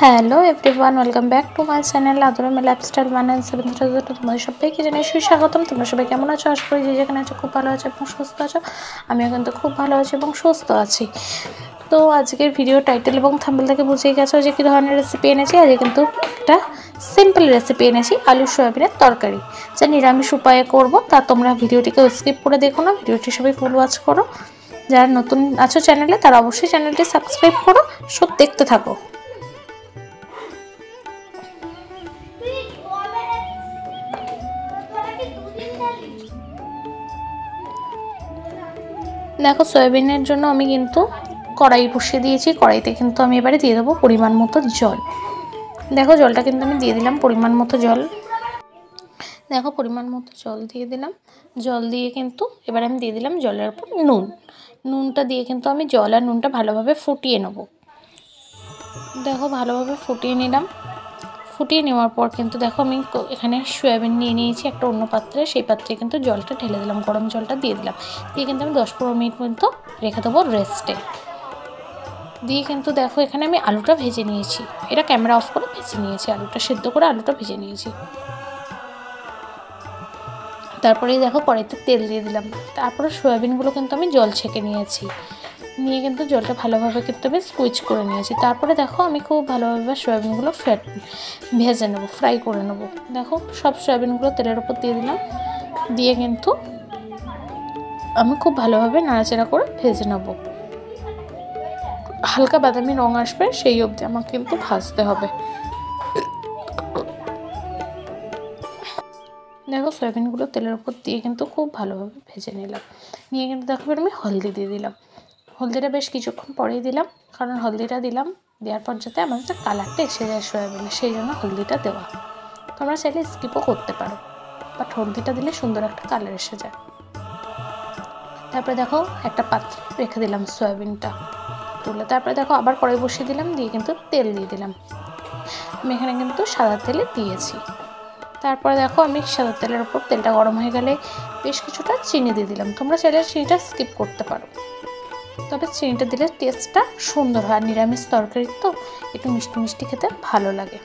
Hello everyone, welcome back to my channel আদরমে lifestyle 197 তোমাদের সবাইকে জানাই সুস্বাগতম। তোমরা সবাই কেমন আছো? আশা করি যে যেখানে আছো খুব ভালো আছো এবং সুস্থ আছো। আমিও কিন্তু খুব ভালো আছি এবং সুস্থ আছি। তো আজকের ভিডিও টাইটেল এবং থাম্বনেল থেকে বুঝেই গেছো যে কী ধরনের রেসিপি এনেছি। আজকে কিন্তু একটা সিম্পল রেসিপি এনেছি, আলু সয়াবিনের তরকারি, যা নিরামিষ উপায়ে করবো। তা তোমরা ভিডিওটিকে স্কিপ করে দেখো না, ভিডিওটি সবাই ফুল ওয়াচ করো। যারা নতুন আছো চ্যানেলে তারা অবশ্যই চ্যানেলটি সাবস্ক্রাইব করো। সব দেখতে থাকো। দেখো, সয়াবিনের জন্য আমি কিন্তু কড়াই বসিয়ে দিয়েছি। কড়াইতে কিন্তু আমি এবারে দিয়ে দেবো পরিমাণ মতো জল। দেখো, জলটা কিন্তু আমি দিয়ে দিলাম পরিমাণ মতো জল। দেখো, পরিমাণ মতো জল দিয়ে দিলাম। জল দিয়ে কিন্তু এবার আমি দিয়ে দিলাম জলের উপর নুনটা দিয়ে কিন্তু আমি জল আর নুনটা ভালোভাবে ফুটিয়ে নেব। দেখো, ভালোভাবে ফুটিয়ে নিলাম। ফুটিয়ে নেওয়ার পর কিন্তু দেখো আমি এখানে সয়াবিন নিয়ে নিয়েছি একটা অন্য পাত্রে। সেই পাত্রে কিন্তু জলটা ঢেলে দিলাম, গরম জলটা দিয়ে দিলাম। দিয়ে কিন্তু আমি 10-15 মিনিট পর্যন্ত রেখে দেবো রেস্টে। দিয়ে কিন্তু দেখো এখানে আমি আলুটা ভেজে নিয়েছি। এটা ক্যামেরা অফ করে ভেজে নিয়েছি, আলুটা সেদ্ধ করে আলুটা ভেজে নিয়েছি। তারপরে দেখো কড়াইতে তেল দিয়ে দিলাম। তারপরে সয়াবিনগুলো কিন্তু আমি জল ছেঁকে নিয়েছি। নিয়ে কিন্তু জলটা ভালোভাবে কিন্তু আমি স্কুইজ করে নিয়েছি। তারপরে দেখো আমি খুব ভালোভাবে সয়াবিনগুলো ভেজে নেবো, ফ্রাই করে নেবো। দেখো, সব সয়াবিনগুলো তেলের উপর দিয়ে দিলাম। দিয়ে কিন্তু আমি খুব ভালোভাবে নাড়াচাড়া করে ভেজে নেবো। হালকা বাদামি রঙ আসবে সেই অবধি আমাকে কিন্তু ভাজতে হবে। দেখো, সয়াবিনগুলো তেলের উপর দিয়ে কিন্তু খুব ভালোভাবে ভেজে নিলাম। নিয়ে কিন্তু দেখো আমি হলদি দিয়ে দিলাম। হলদিটা বেশ কিছুক্ষণ পরেই দিলাম, কারণ হলদিটা দিলাম দেওয়ার পর যাতে আমার একটা কালারটা এসে যায় সয়াবিনে, সেই জন্য হলদিটা দেওয়া। তোমরা চাইলে স্কিপও করতে পারো, বাট হলদিটা দিলে সুন্দর একটা কালার এসে যায়। তারপরে দেখো একটা পাত্রে রেখে দিলাম সয়াবিনটা তুলে। তারপরে দেখো আবার কড়াই বসিয়ে দিলাম। দিয়ে কিন্তু তেল দিয়ে দিলাম। আমি এখানে কিন্তু সাদা তেলে দিয়েছি। তারপরে দেখো আমি সাদা তেলের উপর তেলটা গরম হয়ে গেলে বেশ কিছুটা চিনি দিয়ে দিলাম। তোমরা চাইলে চিনিটা স্কিপ করতে পারো, তবে চিনিটা দিলে টেস্টটা সুন্দর হয়। আর নিরামিষ তরকারি তো একটু মিষ্টি মিষ্টি খেতে ভালো লাগে,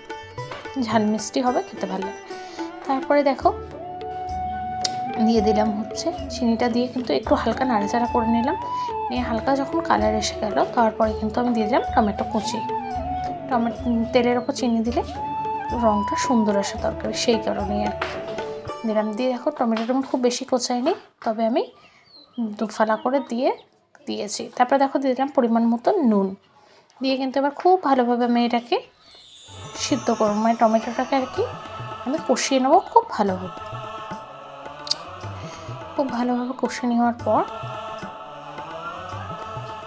ঝাল মিষ্টি হবে, খেতে ভালো লাগে। তারপরে দেখো দিয়ে দিলাম হচ্ছে চিনিটা। দিয়ে কিন্তু একটু হালকা নাড়াচাড়া করে নিলাম। নিয়ে হালকা যখন কালার এসে গেল তারপরে কিন্তু আমি দিয়ে দিলাম টমেটো কুচি। তেলের ওপর চিনি দিলে রঙটা সুন্দর আসে তরকারি, সেই কারণেই আর কি দিলাম। দিয়ে দেখো টমেটোটা আমি খুব বেশি কোচাইনি, তবে আমি দুফালা করে দিয়েছি। তারপরে দেখো দিয়ে দিলাম পরিমাণ মতো নুন। দিয়ে কিন্তু এবার খুব ভালোভাবে আমি এটাকে সিদ্ধ করবো, মানে টমেটোটাকে আর কি আমি কষিয়ে নেবো খুব ভালোভাবে কষিয়ে নেওয়ার পর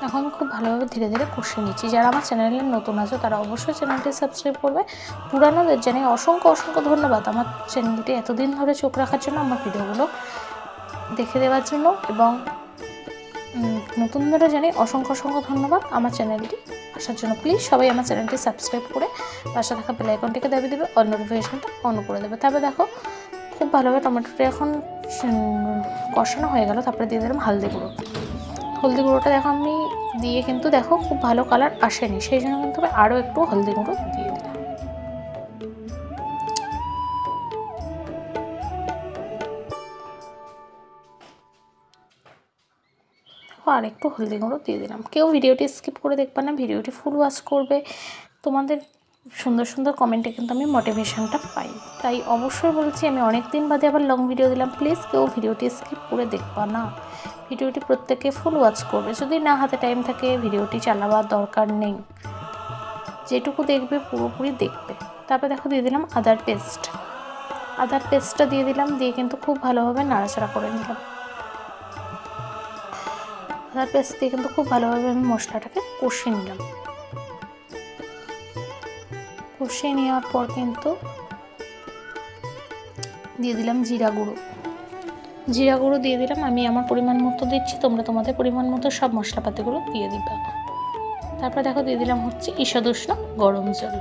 এখন আমি খুব ভালোভাবে ধীরে ধীরে কষিয়ে নিচ্ছি। যারা আমার চ্যানেলে নতুন আছো তারা অবশ্যই চ্যানেলটি সাবস্ক্রাইব করবে। পুরানোদের জানাই অসংখ্য অসংখ্য ধন্যবাদ আমার চ্যানেলটি এতদিন ধরে চোখ রাখার জন্য, আমার ভিডিওগুলো দেখে দেওয়ার জন্য। এবং নতুনদেরও জানাই অসংখ্য অসংখ্য ধন্যবাদ আমার চ্যানেলটি আসার জন্য। প্লিজ সবাই আমার চ্যানেলটি সাবস্ক্রাইব করে পাশে থাকা বেল আইকনটিকে দাবিয়ে দেবে, অল নোটিফিকেশনটা অন করে দেবে। তারপরে দেখো খুব ভালোভাবে টমেটোটা এখন কষানো হয়ে গেল। তারপরে দিয়ে দিলাম হলদি গুঁড়োটা দেখো আমি দিয়ে কিন্তু দেখো খুব ভালো কালার আসেনি, সেই জন্য কিন্তু আমি আরও একটু হলদি গুঁড়ো দিয়ে দিলাম। আর একটু হলদি গুঁড়ো দিয়ে দিলাম। কেউ ভিডিওটি স্কিপ করে দেখবে না, ভিডিওটি ফুল ওয়াচ করবে। তোমাদের সুন্দর সুন্দর কমেন্টে কিন্তু আমি মোটিভেশনটা পাই, তাই অবশ্যই বলছি আমি অনেক দিন বাদে আবার লং ভিডিও দিলাম। প্লিজ কেউ ভিডিওটি স্কিপ করে দেখবা না, ভিডিওটি প্রত্যেকে ফুল ওয়াচ করবে। যদি না হাতে টাইম থাকে ভিডিওটি চালাবার দরকার নেই, যেটুকু দেখবে পুরোপুরি দেখবে। তারপরে দেখো দিয়ে দিলাম আদার পেস্টটা দিয়ে দিলাম। দিয়ে কিন্তু খুব ভালোভাবে নাড়াচাড়া করে নিলাম। আদার পেস্ট দিয়ে কিন্তু খুব ভালোভাবে আমি মশলাটাকে কষিয়ে নিলাম। কষিয়ে নেওয়ার পর কিন্তু দিয়ে দিলাম জিরা গুঁড়ো দিয়ে দিলাম। আমি আমার পরিমাণ মতো দিচ্ছি, তোমরা তোমাদের পরিমাণ মতো সব মশলাপাতিগুলো দিয়ে দিবা। তারপর দেখো দিয়ে দিলাম হচ্ছে ঈষদ উষ্ণ গরম জল।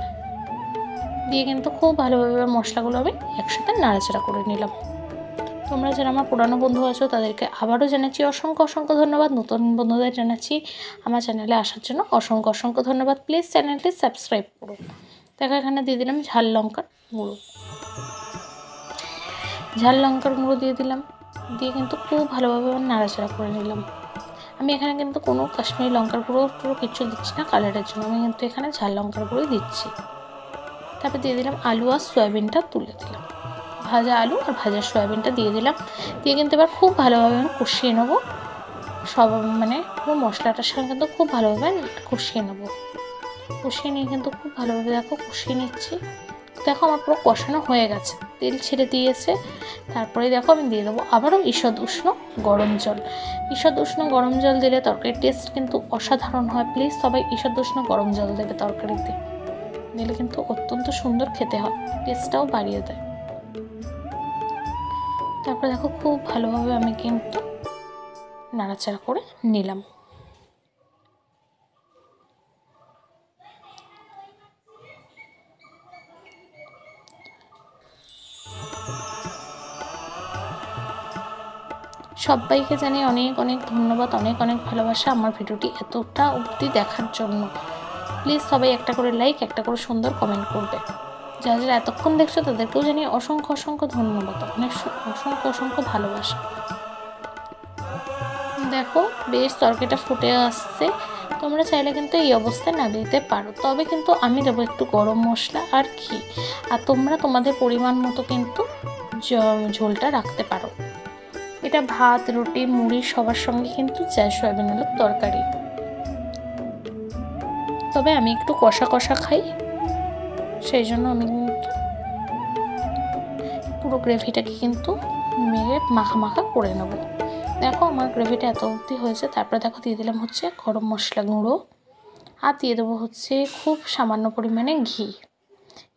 দিয়ে কিন্তু খুব ভালোভাবে মশলাগুলো আমি একসাথে নাড়াচাড়া করে নিলাম। তোমরা যারা আমার পুরানো বন্ধু আছো তাদেরকে আবারও জানাচ্ছি অসংখ্য অসংখ্য ধন্যবাদ। নতুন বন্ধুদের জানাচ্ছি আমার চ্যানেলে আসার জন্য অসংখ্য অসংখ্য ধন্যবাদ। প্লিজ চ্যানেলটি সাবস্ক্রাইব করো। দেখো এখানে দিয়ে দিলাম ঝাল লঙ্কার গুঁড়ো, ঝাল লঙ্কার গুঁড়ো দিয়ে দিলাম, দিয়ে কিন্তু খুব ভালোভাবে নাড়াচাড়া করে নিলাম। আমি এখানে কিন্তু কোনো কাশ্মীরি লঙ্কার গুঁড়ো কিছু দিচ্ছি না কালারের জন্য, আমি কিন্তু এখানে ঝাল লঙ্কার গুঁড়োই দিচ্ছি। তারপর দিয়ে দিলাম আলু আর সয়াবিনটা তুলে দিলাম, ভাজা আলু আর ভাজা সয়াবিনটা দিয়ে দিলাম। দিয়ে কিন্তু এবার খুব ভালোভাবে আমি কষিয়ে নেবো সব, মানে পুরো মশলাটার সঙ্গে কিন্তু খুব ভালোভাবে কষিয়ে নেবো। কষিয়ে নিয়ে কিন্তু খুব ভালোভাবে দেখো কষিয়ে নিচ্ছি। দেখো আমার পুরো কষানো হয়ে গেছে, তেল ছেড়ে দিয়েছে। তারপরে দেখো আমি দিয়ে দেবো আবারও ঈষৎ উষ্ণ গরম জল। ঈষৎ উষ্ণ গরম জল দিলে তরকারির টেস্ট কিন্তু অসাধারণ হয়। প্লিজ সবাই ঈষৎ উষ্ণ গরম জল দেবে তরকারিতে, দিলে কিন্তু অত্যন্ত সুন্দর খেতে হয়, টেস্টটাও বাড়িয়ে দেয়। তারপরে দেখো খুব ভালোভাবে আমি কিন্তু নাড়াচাড়া করে নিলাম। সবাইকে জানিয়ে অনেক অনেক ধন্যবাদ, অনেক অনেক ভালোবাসা আমার ভিডিওটি এতটা অবধি দেখার জন্য। প্লিজ সবাই একটা করে লাইক, একটা করে সুন্দর কমেন্ট করবে। যারা যারা এতক্ষণ দেখছো তাদেরকেও জানিয়ে অসংখ্য অসংখ্য ধন্যবাদ, অনেক অসংখ্য অসংখ্য ভালোবাসা। দেখো বেশ তরকারিটা ফুটে আসছে, তোমরা চাইলে কিন্তু এই অবস্থায় নামিয়ে দিতে পারো, তবে কিন্তু আমি দেবো একটু গরম মশলা আর ঘি, আর তোমরা তোমাদের পরিমাণ মতো কিন্তু ঝোলটা রাখতে পারো। এটা ভাত, রুটি, মুড়ি সবার সঙ্গে কিন্তু যায় সয়াবিন আলুর তরকারি। তবে আমি একটু কষা কষা খাই, সেই জন্য আমি কিন্তু পুরো গ্রেভিটাকে কিন্তু মেরে মাখা মাখা করে নেব। দেখো আমার গ্রেভিটা এত অবধি হয়েছে। তারপরে দেখো দিয়ে দিলাম হচ্ছে গরম মশলা গুঁড়ো, আর দিয়ে দেবো হচ্ছে খুব সামান্য পরিমাণে ঘি।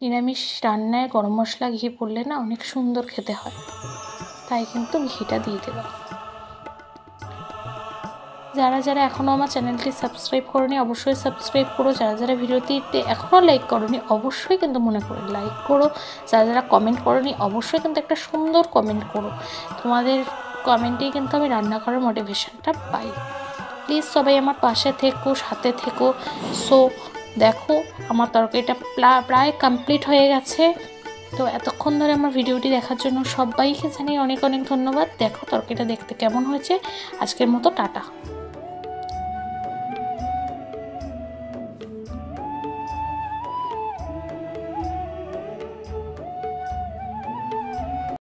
নিরামিষ রান্নায় গরম মশলা ঘি পড়লে না অনেক সুন্দর খেতে হয়, তাই কিন্তু ঘিটা দিয়ে দিলাম। যারা যারা এখনও আমার চ্যানেলটি সাবস্ক্রাইব করোনি অবশ্যই সাবস্ক্রাইব করো। যারা যারা ভিডিওটিতে এখনও লাইক করোনি অবশ্যই কিন্তু মনে করে লাইক করো। যারা যারা কমেন্ট করোনি অবশ্যই কিন্তু একটা সুন্দর কমেন্ট করো, তোমাদের কমেন্টেই কিন্তু আমি রান্না করার মোটিভেশনটা পাই। প্লিজ সবাই আমার পাশে থেকো, সাথে থেকো। সো দেখো আমার তরকারিটা প্রায় কমপ্লিট হয়ে গেছে। তো এতক্ষণ ধরে আমার ভিডিওটি দেখার জন্য সবাইকে জানিয়ে অনেক অনেক ধন্যবাদ। দেখো তরকারিটা দেখতে কেমন হয়েছে। আজকের মতো টাটা।